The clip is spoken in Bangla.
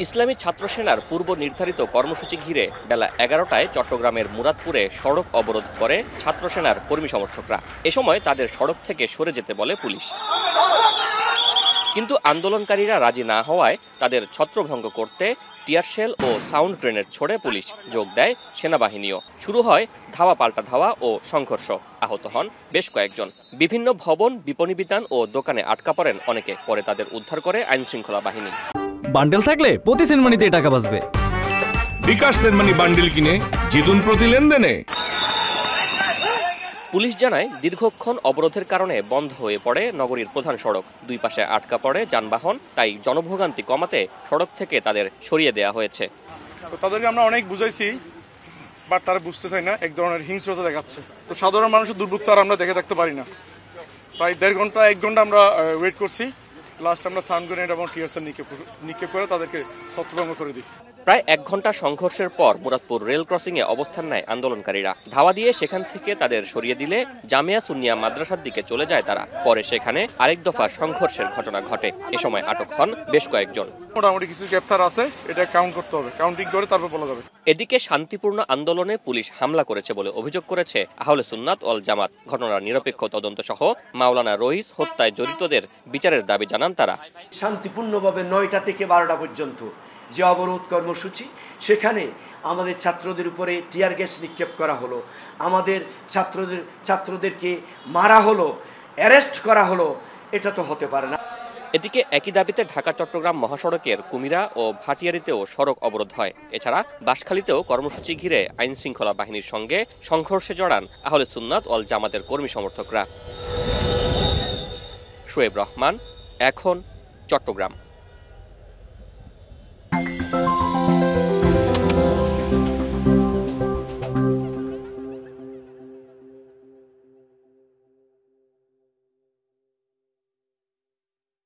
ইসলামী ছাত্র সেনার পূর্ব নির্ধারিত কর্মসূচি ঘিরে বেলা ১১টায় চট্টগ্রামের মুরাদপুরে সড়ক অবরোধ করে ছাত্র সেনার কর্মী সমর্থকরা। এ সময় তাদের সড়ক থেকে সরে যেতে বলে পুলিশ, কিন্তু আন্দোলনকারীরা রাজি না হওয়ায় তাদের ছত্রভঙ্গ করতে টিয়ারশেল ও সাউন্ড গ্রেনেড ছোড়ে পুলিশ। যোগ দেয় সেনাবাহিনীও। শুরু হয় ধাওয়া পাল্টা ধাওয়া ও সংঘর্ষ। আহত হন বেশ কয়েকজন। বিভিন্ন ভবন, বিপণী বিতান ও দোকানে আটকা পড়েন অনেকে। পরে তাদের উদ্ধার করে আইন শৃঙ্খলা বাহিনী। বান্ডেল থাকলে প্রতি সেনমানিতে টাকা বাঁচবে। বিকাশ সেনমানি বান্ডেল কিনে জিতুন প্রতি লেনদেনে। পুলিশ জানায়, দীর্ঘক্ষণ অবরোধের কারণে বন্ধ হয়ে পড়ে নগরীর প্রধান সড়ক। দুই পাশে আটকা পড়ে যানবাহন। তাই জনভোগান্তি কমাতে সড়ক থেকে তাদের সরিয়ে দেওয়া হয়েছে। তাদেরকে আমরা অনেক বুঝাইছি, বাট তারা বুঝতে চায় না। এক ধরনের হিংস্রতা দেখাচ্ছে। তো সাধারণ মানুষের দুর্ভোগ আর আমরা দেখে থাকতে পারি না। প্রায় 1.5 ঘন্টা আমরা ওয়েট করছি। লাস্ট আমরা সাউন্ড গ্রেনেড এবং টিয়ারশেল নিক্ষেপ করে তাদেরকে ছত্রভঙ্গ করে দিই। প্রায় 1 ঘন্টা সংঘর্ষের পর মুরাদপুর রেল ক্রসিংয়ে অবস্থান নেয় আন্দোলনকারীরা। ধাওয়া দিয়ে সেখান থেকে তাদের সরিয়ে দিলে জামিয়া সুন্নিয়া মাদ্রাসার দিকে চলে যায় তারা। পরে সেখানে আরেক দফা সংঘর্ষের ঘটনা ঘটে। এ সময় আটক হন বেশ কয়েকজন। মোটামুটি কিছু গ্রেপ্তার আছে, এটা কাউন্ট করতে হবে, কাউন্টিং করে তারপর বলা যাবে। এদিকে শান্তিপূর্ণ আন্দোলনে পুলিশ হামলা করেছে বলে অভিযোগ করেছে আহলে সুন্নাত ওয়াল জামাত। ঘটনার নিরপেক্ষ তদন্ত সহ মাওলানা রইস হত্যায় জড়িতদের বিচারের দাবি জানান তারা। শান্তিপূর্ণভাবে 9টা থেকে 12টা পর্যন্ত যে অবরোধ কর্মসূচি, সেখানে আমাদের ছাত্রদের উপরে টিয়ার গ্যাস নিক্ষেপ করা হলো, আমাদের ছাত্রদেরকে মারা হলো, অ্যারেস্ট করা হলো, এটা তো হতে পারে না। এদিকে একই দাবিতে ঢাকা চট্টগ্রাম মহাসড়কের কুমিরা ও ভাটিয়ারিতেও সড়ক অবরোধ হয়। এছাড়া বাঁশখালীতেও কর্মসূচি ঘিরে আইন শৃঙ্খলা বাহিনীর সঙ্গে সংঘর্ষে জড়ান আহলে সুন্নাত ওয়াল জামাতের কর্মী সমর্থকরা। শোয়েব রহমান, এখন, চট্টগ্রাম।